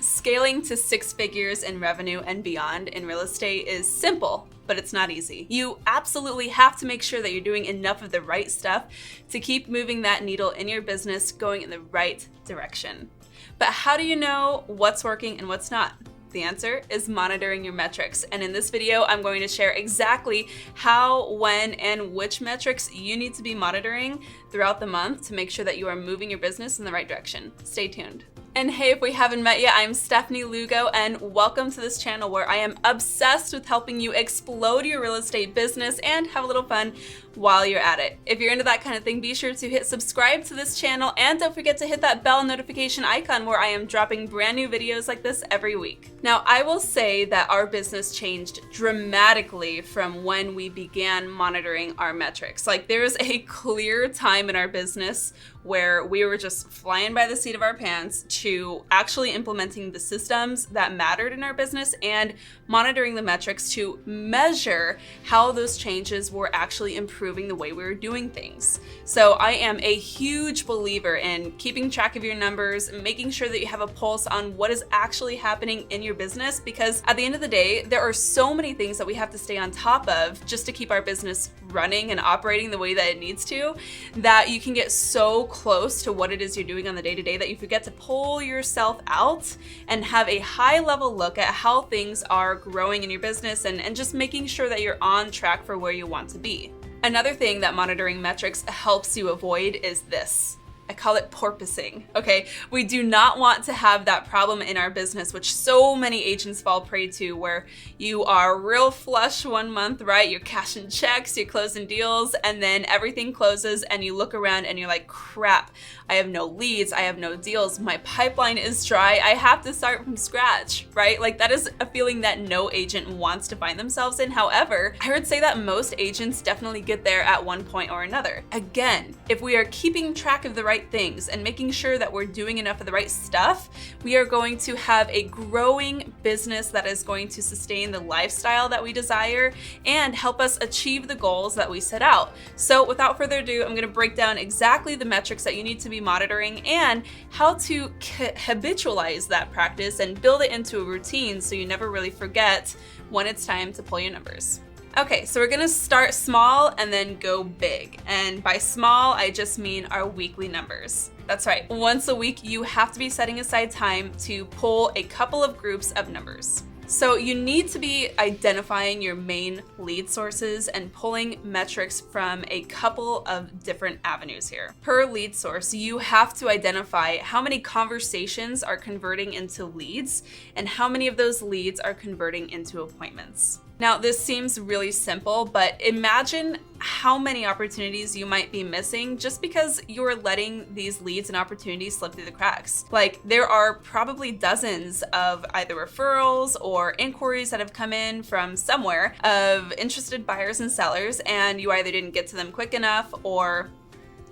Scaling to 6 figures in revenue and beyond in real estate is simple, but it's not easy. You absolutely have to make sure that you're doing enough of the right stuff to keep moving that needle in your business going in the right direction. But how do you know what's working and what's not? The answer is monitoring your metrics. And in this video, I'm going to share exactly how, when, and which metrics you need to be monitoring throughout the month to make sure that you are moving your business in the right direction. Stay tuned. And hey, if we haven't met yet, I'm Stefanie Lugo, and welcome to this channel where I am obsessed with helping you explode your real estate business and have a little fun while you're at it. If you're into that kind of thing, be sure to hit subscribe to this channel, and don't forget to hit that bell notification icon where I am dropping brand new videos like this every week. Now, I will say that our business changed dramatically from when we began monitoring our metrics. Like, there's a clear time in our business where we were just flying by the seat of our pants to actually implementing the systems that mattered in our business and monitoring the metrics to measure how those changes were actually improving the way we were doing things. So I am a huge believer in keeping track of your numbers, making sure that you have a pulse on what is actually happening in your business, because at the end of the day, there are so many things that we have to stay on top of just to keep our business running and operating the way that it needs to, that you can get so close to what it is you're doing on the day-to-day that you forget to pull yourself out and have a high-level look at how things are growing in your business and just making sure that you're on track for where you want to be. Another thing that monitoring metrics helps you avoid is this. I call it porpoising, okay? We do not want to have that problem in our business, which so many agents fall prey to, where you are real flush one month, right? You're cashing checks, you're closing deals, and then everything closes and you look around and you're like, crap, I have no leads, I have no deals, my pipeline is dry, I have to start from scratch, right? Like, that is a feeling that no agent wants to find themselves in. However, I would say that most agents definitely get there at one point or another. Again, if we are keeping track of the right things and making sure that we're doing enough of the right stuff, we are going to have a growing business that is going to sustain the lifestyle that we desire and help us achieve the goals that we set out. So without further ado, I'm going to break down exactly the metrics that you need to be monitoring and how to habitualize that practice and build it into a routine so you never really forget when it's time to pull your numbers. Okay, so we're gonna start small and then go big. And by small, I just mean our weekly numbers. That's right, once a week, you have to be setting aside time to pull a couple of groups of numbers. So you need to be identifying your main lead sources and pulling metrics from a couple of different avenues here. Per lead source, you have to identify how many conversations are converting into leads and how many of those leads are converting into appointments. Now, this seems really simple, but imagine how many opportunities you might be missing just because you're letting these leads and opportunities slip through the cracks. Like, there are probably dozens of either referrals or inquiries that have come in from somewhere of interested buyers and sellers, and you either didn't get to them quick enough or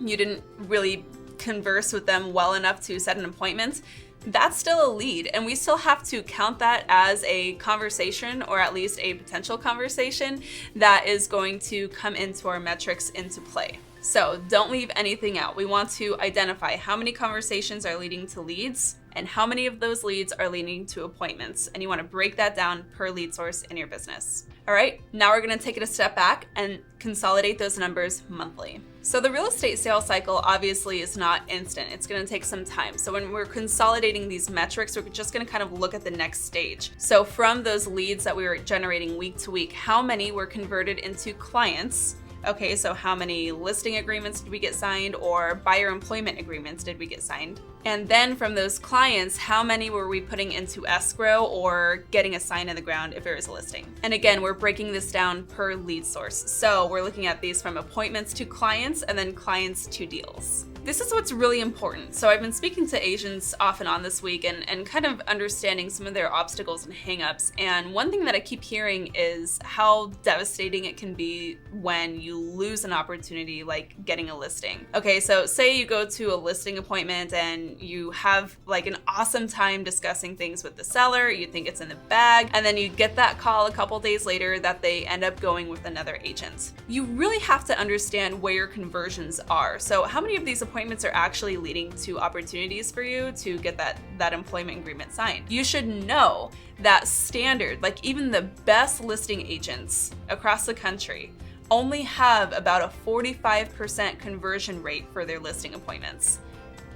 you didn't really converse with them well enough to set an appointment. That's still a lead, and we still have to count that as a conversation, or at least a potential conversation that is going to come into our metrics into play. So don't leave anything out. We want to identify how many conversations are leading to leads and how many of those leads are leading to appointments. And you want to break that down per lead source in your business. All right, now we're going to take it a step back and consolidate those numbers monthly. So the real estate sales cycle obviously is not instant. It's going to take some time. So when we're consolidating these metrics, we're just going to kind of look at the next stage. So from those leads that we were generating week to week, how many were converted into clients? Okay, so how many listing agreements did we get signed, or buyer employment agreements did we get signed? And then from those clients, how many were we putting into escrow or getting a sign in the ground if it was a listing? And again, we're breaking this down per lead source. So we're looking at these from appointments to clients and then clients to deals. This is what's really important. So I've been speaking to agents off and on this week and kind of understanding some of their obstacles and hangups. And one thing that I keep hearing is how devastating it can be when you lose an opportunity like getting a listing. Okay, so say you go to a listing appointment and you have like an awesome time discussing things with the seller, you think it's in the bag, and then you get that call a couple days later that they end up going with another agent. You really have to understand where your conversions are. So how many of these appointments appointments are actually leading to opportunities for you to get that employment agreement signed. You should know that standard, like even the best listing agents across the country, only have about a 45% conversion rate for their listing appointments.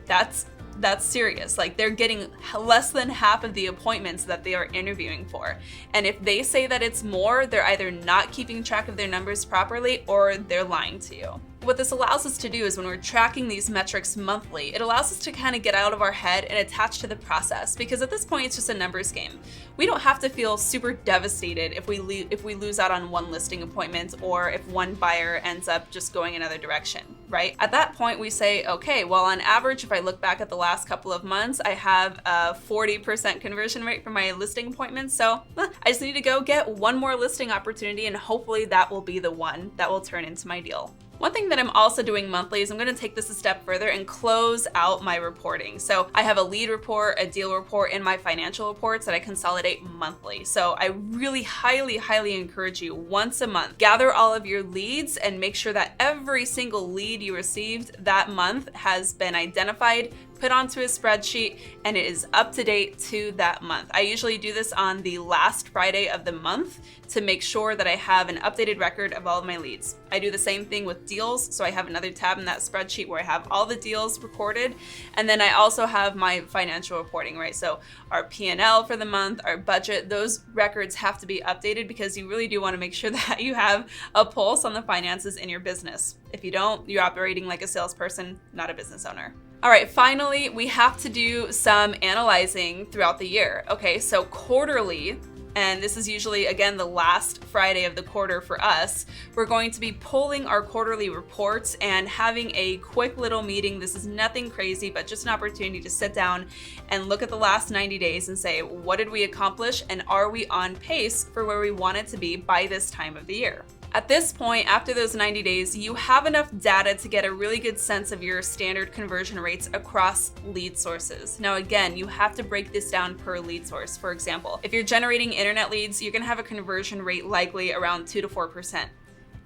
That's serious. Like, they're getting less than half of the appointments that they are interviewing for. And if they say that it's more, they're either not keeping track of their numbers properly or they're lying to you. What this allows us to do is when we're tracking these metrics monthly, it allows us to kind of get out of our head and attach to the process, because at this point it's just a numbers game. We don't have to feel super devastated if we lose out on one listing appointment or if one buyer ends up just going another direction, right? At that point we say, okay, well, on average, if I look back at the last couple of months, I have a 40% conversion rate for my listing appointments, so I just need to go get one more listing opportunity and hopefully that will be the one that will turn into my deal. One thing that I'm also doing monthly is I'm going to take this a step further and close out my reporting. So I have a lead report, a deal report, and my financial reports that I consolidate monthly. So I really highly encourage you, once a month, gather all of your leads and make sure that every single lead you received that month has been identified, put onto a spreadsheet, and it is up to date to that month. I usually do this on the last Friday of the month to make sure that I have an updated record of all of my leads. I do the same thing with deals, so I have another tab in that spreadsheet where I have all the deals recorded, and then I also have my financial reporting, right? So our P&L for the month, our budget, those records have to be updated because you really do want to make sure that you have a pulse on the finances in your business. If you don't, you're operating like a salesperson, not a business owner. All right, finally, we have to do some analyzing throughout the year. Okay, so quarterly, and this is usually, again, the last Friday of the quarter for us, we're going to be pulling our quarterly reports and having a quick little meeting. This is nothing crazy, but just an opportunity to sit down and look at the last 90 days and say, what did we accomplish and are we on pace for where we want it to be by this time of the year? At this point, after those 90 days, you have enough data to get a really good sense of your standard conversion rates across lead sources. Now, again, you have to break this down per lead source. For example, if you're generating internet leads, you're gonna have a conversion rate likely around 2 to 4%.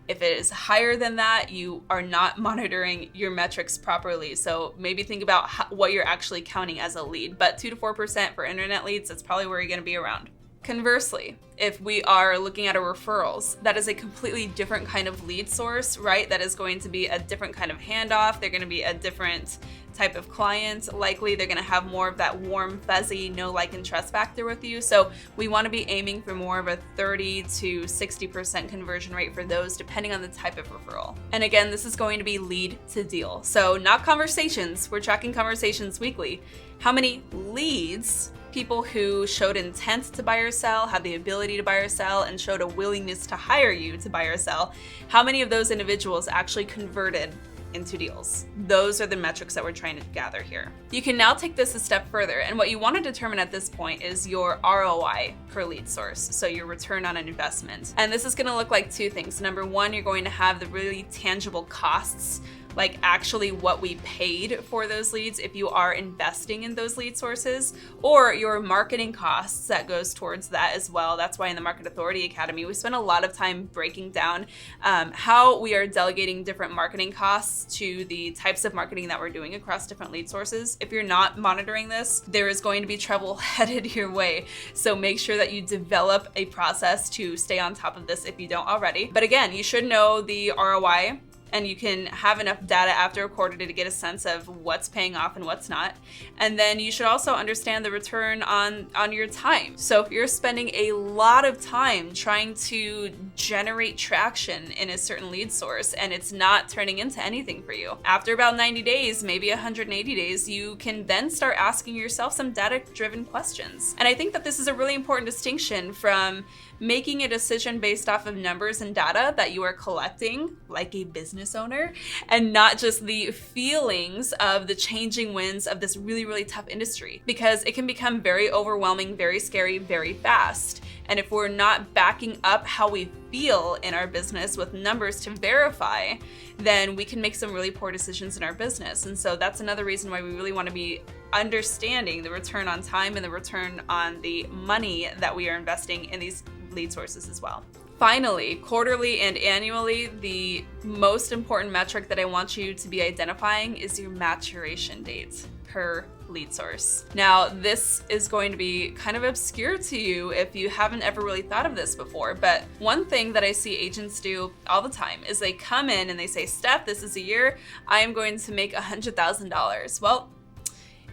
If it is higher than that, you are not monitoring your metrics properly. So maybe think about what you're actually counting as a lead, but 2 to 4% for internet leads, that's probably where you're gonna be around. Conversely, if we are looking at our referrals, that is a completely different kind of lead source, right? That is going to be a different kind of handoff. They're going to be a different type of client. Likely, they're going to have more of that warm, fuzzy, know, like, and trust factor with you. So we want to be aiming for more of a 30 to 60% conversion rate for those, depending on the type of referral. And again, this is going to be lead to deal. So not conversations. We're tracking conversations weekly. How many leads, people who showed intent to buy or sell, had the ability to buy or sell, and showed a willingness to hire you to buy or sell, how many of those individuals actually converted into deals? Those are the metrics that we're trying to gather here. You can now take this a step further, and what you want to determine at this point is your ROI per lead source, so your return on an investment. And this is going to look like two things. Number one, you're going to have the really tangible costs, like actually what we paid for those leads if you are investing in those lead sources, or your marketing costs that goes towards that as well. That's why in the Market Authority Academy, we spend a lot of time breaking down how we are delegating different marketing costs to the types of marketing that we're doing across different lead sources. If you're not monitoring this, there is going to be trouble headed your way. So make sure that you develop a process to stay on top of this if you don't already. But again, you should know the ROI, and you can have enough data after a quarter to get a sense of what's paying off and what's not. And then you should also understand the return on your time. So if you're spending a lot of time trying to generate traction in a certain lead source and it's not turning into anything for you, after about 90 days, maybe 180 days, you can then start asking yourself some data-driven questions. And I think that this is a really important distinction from making a decision based off of numbers and data that you are collecting like a business owner, and not just the feelings of the changing winds of this really tough industry, because it can become very overwhelming, very scary, very fast. And if we're not backing up how we feel in our business with numbers to verify, then we can make some really poor decisions in our business. And so that's another reason why we really want to be understanding the return on time and the return on the money that we are investing in these lead sources as well. Finally, quarterly and annually, the most important metric that I want you to be identifying is your maturation date per lead source. Now, this is going to be kind of obscure to you if you haven't ever really thought of this before, but one thing that I see agents do all the time is they come in and they say, Steph, this is a year I am going to make $100,000. Well,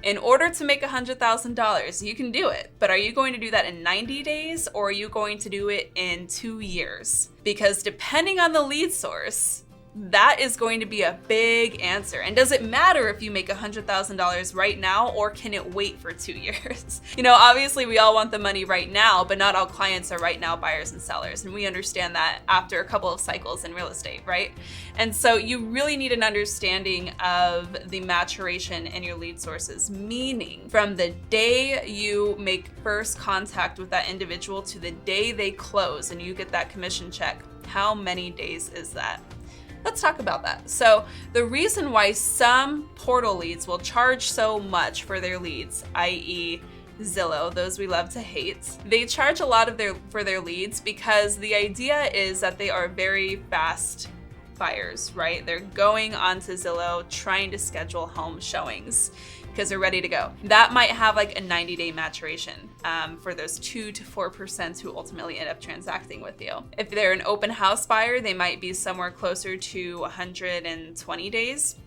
in order to make $100,000, you can do it, but are you going to do that in 90 days or are you going to do it in 2 years? Because depending on the lead source, that is going to be a big answer. And does it matter if you make $100,000 right now, or can it wait for 2 years? You know, obviously we all want the money right now, but not all clients are right now buyers and sellers. And we understand that after a couple of cycles in real estate, right? And so you really need an understanding of the maturation in your lead sources, meaning from the day you make first contact with that individual to the day they close and you get that commission check, how many days is that? Let's talk about that. So the reason why some portal leads will charge so much for their leads, i.e. Zillow, those we love to hate, they charge a lot for their leads because the idea is that they are very fast buyers, right? They're going onto Zillow trying to schedule home showings because they're ready to go. That might have like a 90-day maturation for those 2 to 4% who ultimately end up transacting with you. If they're an open house buyer, they might be somewhere closer to 120 days.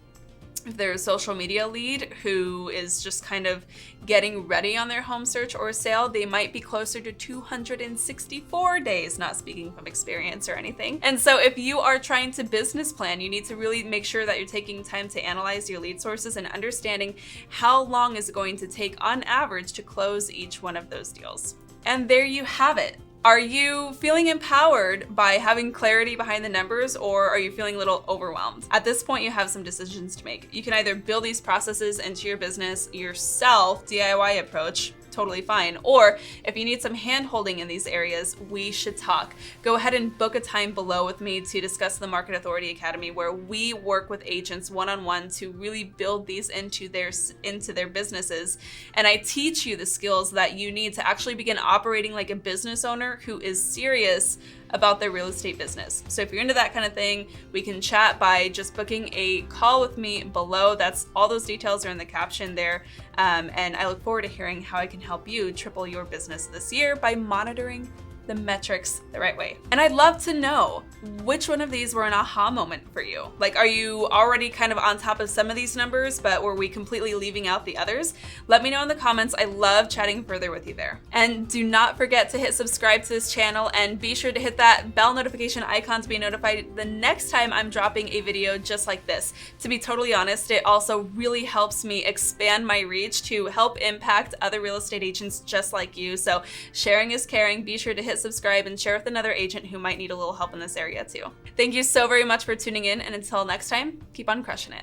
If they're a social media lead who is just kind of getting ready on their home search or sale, they might be closer to 264 days, not speaking from experience or anything. And so if you are trying to business plan, you need to really make sure that you're taking time to analyze your lead sources and understanding how long is it going to take on average to close each one of those deals. And there you have it. Are you feeling empowered by having clarity behind the numbers, or are you feeling a little overwhelmed? At this point, you have some decisions to make. You can either build these processes into your business yourself, DIY approach, totally fine. Or if you need some hand-holding in these areas, we should talk. Go ahead and book a time below with me to discuss the Market Authority Academy, where we work with agents one-on-one to really build these into their businesses. And I teach you the skills that you need to actually begin operating like a business owner who is serious about their real estate business. So if you're into that kind of thing, we can chat by just booking a call with me below. That's all those details are in the caption there. And I look forward to hearing how I can help you triple your business this year by monitoring the metrics the right way. And I'd love to know which one of these were an aha moment for you. Like, are you already kind of on top of some of these numbers, but were we completely leaving out the others? Let me know in the comments. I love chatting further with you there. And do not forget to hit subscribe to this channel, and be sure to hit that bell notification icon to be notified the next time I'm dropping a video just like this. To be totally honest, it also really helps me expand my reach to help impact other real estate agents just like you. So sharing is caring. Be sure to hit subscribe and share with another agent who might need a little help in this area too. Thank you so very much for tuning in, and until next time, keep on crushing it.